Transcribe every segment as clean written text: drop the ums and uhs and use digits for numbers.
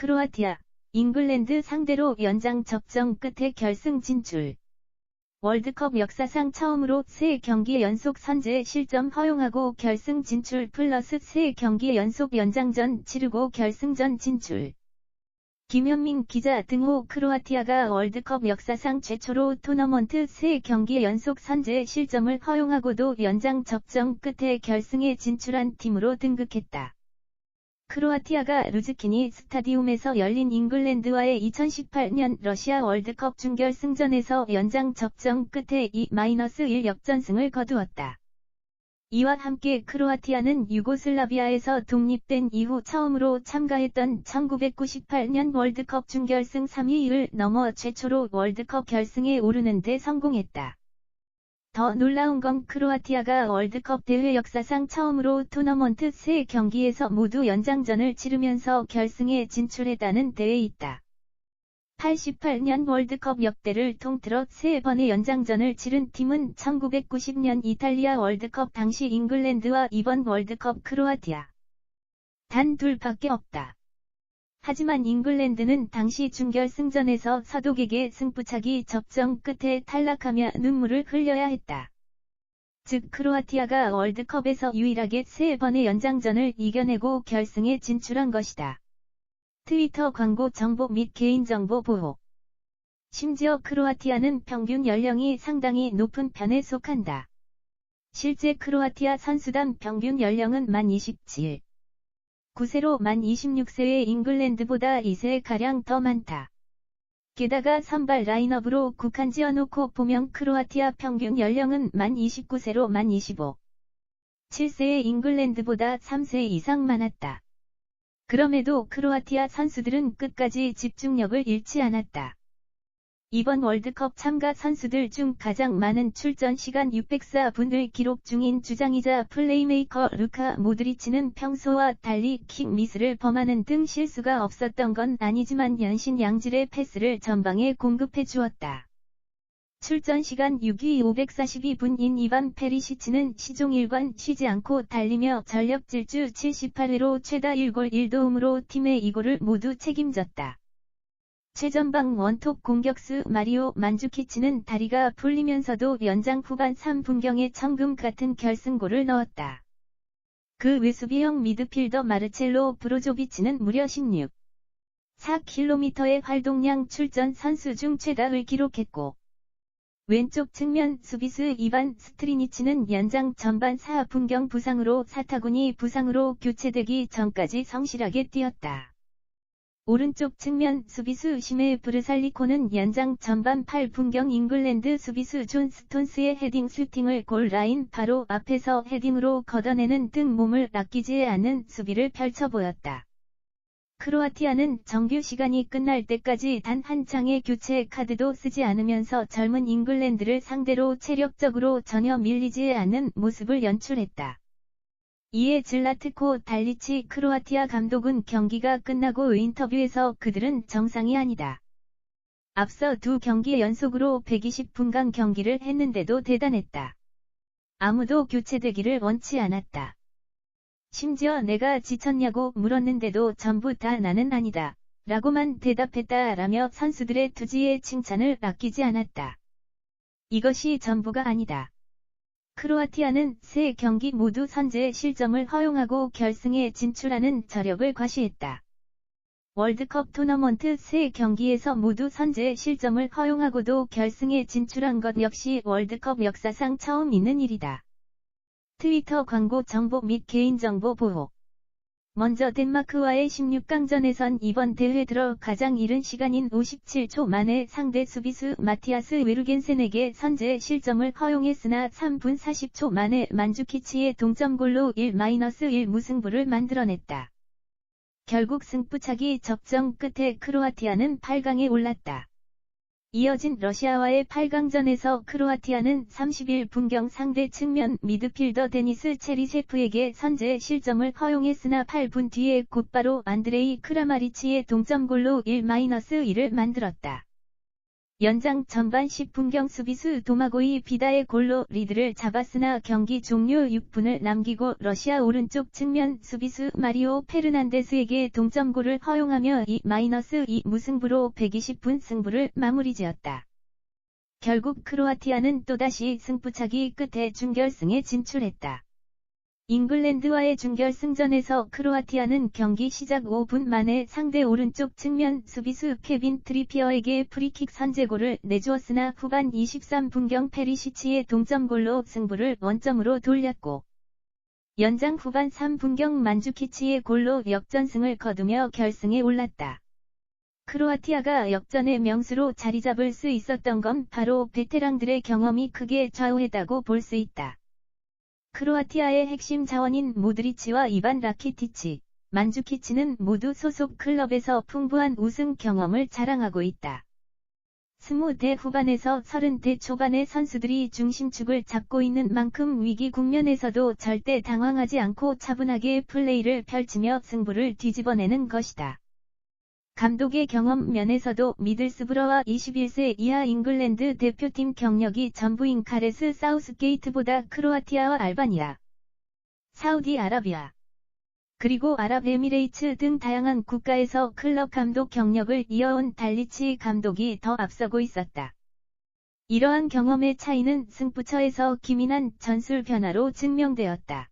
크로아티아, 잉글랜드 상대로 연장 접전 끝에 결승 진출. 월드컵 역사상 처음으로 3경기 연속 선제 실점 허용하고 결승 진출 플러스 3경기 연속 연장전 치르고 결승전 진출. 김현민 기자 등호 크로아티아가 월드컵 역사상 최초로 토너먼트 3경기 연속 선제 실점을 허용하고도 연장 접전 끝에 결승에 진출한 팀으로 등극했다. 크로아티아가 루즈키니 스타디움에서 열린 잉글랜드와의 2018년 러시아 월드컵 준결승전에서 연장 접전 끝에 2-1 역전승을 거두었다. 이와 함께 크로아티아는 유고슬라비아에서 독립된 이후 처음으로 참가했던 1998년 월드컵 준결승 3위를 넘어 최초로 월드컵 결승에 오르는 데 성공했다. 더 놀라운 건 크로아티아가 월드컵 대회 역사상 처음으로 토너먼트 3경기에서 모두 연장전을 치르면서 결승에 진출했다는 데에 있다. 88년 월드컵 역대를 통틀어 3번의 연장전을 치른 팀은 1990년 이탈리아 월드컵 당시 잉글랜드와 이번 월드컵 크로아티아. 단 둘밖에 없다. 하지만 잉글랜드는 당시 준결승전에서 서독에게 승부차기 접전 끝에 탈락하며 눈물을 흘려야 했다. 즉 크로아티아가 월드컵에서 유일하게 3번의 연장전을 이겨내고 결승에 진출한 것이다. 트위터 광고 정보 및 개인정보 보호. 심지어 크로아티아는 평균 연령이 상당히 높은 편에 속한다. 실제 크로아티아 선수단 평균 연령은 만 27. 9세로 만 26세의 잉글랜드보다 2세가량 더 많다. 게다가 선발 라인업으로 국한 지어놓고 보면 크로아티아 평균 연령은 만 29세로 만 25. 7세의 잉글랜드보다 3세 이상 많았다. 그럼에도 크로아티아 선수들은 끝까지 집중력을 잃지 않았다. 이번 월드컵 참가 선수들 중 가장 많은 출전 시간 604분을 기록 중인 주장이자 플레이메이커 루카 모드리치는 평소와 달리 킥 미스를 범하는 등 실수가 없었던 건 아니지만 연신 양질의 패스를 전방에 공급해 주었다. 출전 시간 6위 542분인 이반 페리시치는 시종일관 쉬지 않고 달리며 전력 질주 78회로 최다 1골 1도움으로 팀의 2골을 모두 책임졌다. 최전방 원톱 공격수 마리오 만주키치는 다리가 풀리면서도 연장 후반 3분경에 천금 같은 결승골을 넣었다. 그 외 수비형 미드필더 마르첼로 브로조비치는 무려 16.4km의 활동량 출전 선수 중 최다를 기록했고 왼쪽 측면 수비수 이반 스트리니치는 연장 전반 4분경 부상으로 사타구니 부상으로 교체되기 전까지 성실하게 뛰었다. 오른쪽 측면 수비수 시메 브르살리코는 연장 전반 8분경 잉글랜드 수비수 존 스톤스의 헤딩 슈팅을 골 라인 바로 앞에서 헤딩으로 걷어내는 등 몸을 아끼지 않는 수비를 펼쳐 보였다. 크로아티아는 정규 시간이 끝날 때까지 단 한 장의 교체 카드도 쓰지 않으면서 젊은 잉글랜드를 상대로 체력적으로 전혀 밀리지 않는 모습을 연출했다. 이에 질라트코 달리치 크로아티아 감독은 경기가 끝나고 인터뷰에서 그들은 정상이 아니다. 앞서 2경기 연속으로 120분간 경기를 했는데도 대단했다. 아무도 교체되기를 원치 않았다. 심지어 내가 지쳤냐고 물었는데도 전부 다 나는 아니다. 라고만 대답했다라며 선수들의 투지에 칭찬을 아끼지 않았다. 이것이 전부가 아니다. 크로아티아는 3경기 모두 선제 실점을 허용하고 결승에 진출하는 저력을 과시했다. 월드컵 토너먼트 3경기에서 모두 선제 실점을 허용하고도 결승에 진출한 것 역시 월드컵 역사상 처음 있는 일이다. 트위터 광고 정보 및 개인정보 보호. 먼저 덴마크와의 16강전에선 이번 대회 들어 가장 이른 시간인 57초 만에 상대 수비수 마티아스 웨르겐센에게 선제 실점을 허용했으나 3분 40초 만에 만주키치의 동점골로 1-1 무승부를 만들어냈다. 결국 승부차기 접전 끝에 크로아티아는 8강에 올랐다. 이어진 러시아와의 8강전에서 크로아티아는 31분경 상대 측면 미드필더 데니스 체리셰프에게 선제 실점을 허용했으나 8분 뒤에 곧바로 안드레이 크라마리치의 동점골로 1-1을 만들었다. 연장 전반 10분경 수비수 도마고이 비다의 골로 리드를 잡았으나 경기 종료 6분을 남기고 러시아 오른쪽 측면 수비수 마리오 페르난데스에게 동점골을 허용하며 2-2 무승부로 120분 승부를 마무리지었다. 결국 크로아티아는 또다시 승부차기 끝에 준결승에 진출했다. 잉글랜드와의 준결승전에서 크로아티아는 경기 시작 5분 만에 상대 오른쪽 측면 수비수 케빈 트리피어에게 프리킥 선제골을 내주었으나 후반 23분경 페리시치의 동점골로 승부를 원점으로 돌렸고 연장 후반 3분경 만주키치의 골로 역전승을 거두며 결승에 올랐다. 크로아티아가 역전의 명수로 자리잡을 수 있었던 건 바로 베테랑들의 경험이 크게 좌우했다고 볼 수 있다. 크로아티아의 핵심 자원인 모드리치와 이반 라키티치, 만주키치는 모두 소속 클럽에서 풍부한 우승 경험을 자랑하고 있다. 20대 후반에서 30대 초반의 선수들이 중심축을 잡고 있는 만큼 위기 국면에서도 절대 당황하지 않고 차분하게 플레이를 펼치며 승부를 뒤집어내는 것이다. 감독의 경험 면에서도 미들스브러와 21세 이하 잉글랜드 대표팀 경력이 전부인 가레스 사우스게이트보다 크로아티아와 알바니아, 사우디아라비아, 그리고 아랍에미레이트 등 다양한 국가에서 클럽 감독 경력을 이어온 달리치 감독이 더 앞서고 있었다. 이러한 경험의 차이는 승부처에서 기민한 전술 변화로 증명되었다.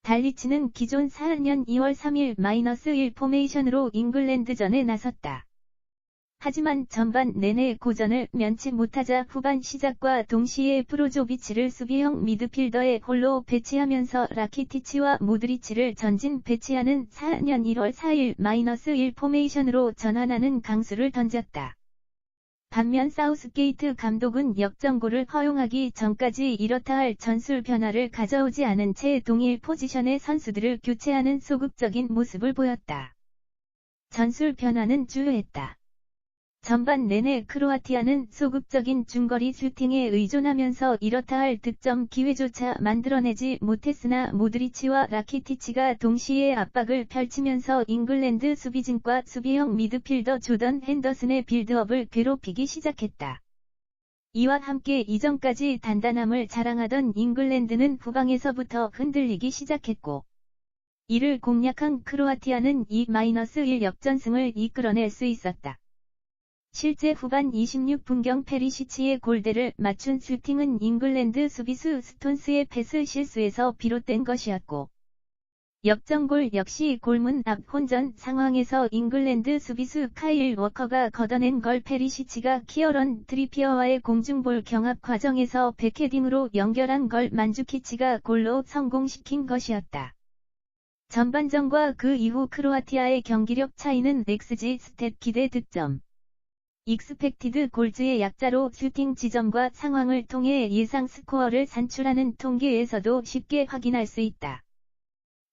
달리치는 기존 4년 2월 3일 -1 포메이션으로 잉글랜드전에 나섰다. 하지만 전반 내내 고전을 면치 못하자 후반 시작과 동시에 브로조비치를 수비형 미드필더에 홀로 배치하면서 라키티치와 모드리치를 전진 배치하는 4년 1월 4일 -1 포메이션으로 전환하는 강수를 던졌다. 반면 사우스게이트 감독은 역전골을 허용하기 전까지 이렇다 할 전술 변화를 가져오지 않은 채 동일 포지션의 선수들을 교체하는 소극적인 모습을 보였다. 전술 변화는 주요했다. 전반 내내 크로아티아는 소극적인 중거리 슈팅에 의존하면서 이렇다 할 득점 기회조차 만들어내지 못했으나 모드리치와 라키티치가 동시에 압박을 펼치면서 잉글랜드 수비진과 수비형 미드필더 조던 핸더슨의 빌드업을 괴롭히기 시작했다. 이와 함께 이전까지 단단함을 자랑하던 잉글랜드는 후방에서부터 흔들리기 시작했고 이를 공략한 크로아티아는 2-1 역전승을 이끌어낼 수 있었다. 실제 후반 26분경 페리시치의 골대를 맞춘 슈팅은 잉글랜드 수비수 스톤스의 패스 실수에서 비롯된 것이었고 역전골 역시 골문 앞 혼전 상황에서 잉글랜드 수비수 카일 워커가 걷어낸 걸 페리시치가 키어런 트리피어와의 공중볼 경합 과정에서 백헤딩으로 연결한 걸 만주키치가 골로 성공시킨 것이었다. 전반전과 그 이후 크로아티아의 경기력 차이는 XG 스탯 기대 득점 익스펙티드 골즈의 약자로 슈팅 지점과 상황을 통해 예상 스코어를 산출하는 통계에서도 쉽게 확인할 수 있다.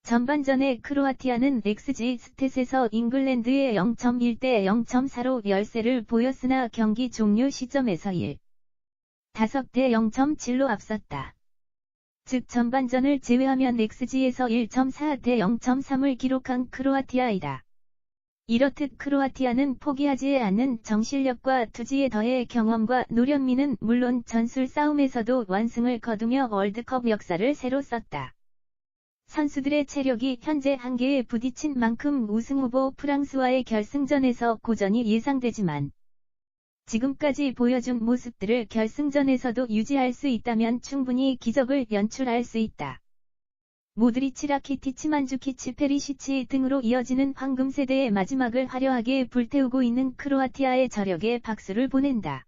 전반전에 크로아티아는 XG 스탯에서 잉글랜드의 0.1대 0.4로 열세를 보였으나 경기 종료 시점에서 1.5대 0.7로 앞섰다. 즉 전반전을 제외하면 XG에서 1.4대 0.3을 기록한 크로아티아이다. 이렇듯 크로아티아는 포기하지 않는 정실력과 투지에 더해 경험과 노련미는 물론 전술 싸움에서도 완승을 거두며 월드컵 역사를 새로 썼다. 선수들의 체력이 현재 한계에 부딪힌 만큼 우승후보 프랑스와의 결승전에서 고전이 예상되지만 지금까지 보여준 모습들을 결승전에서도 유지할 수 있다면 충분히 기적을 연출할 수 있다. 모드리치 라키티치 만주키치 페리시치 등으로 이어지는 황금세대의 마지막을 화려하게 불태우고 있는 크로아티아의 저력에 박수를 보낸다.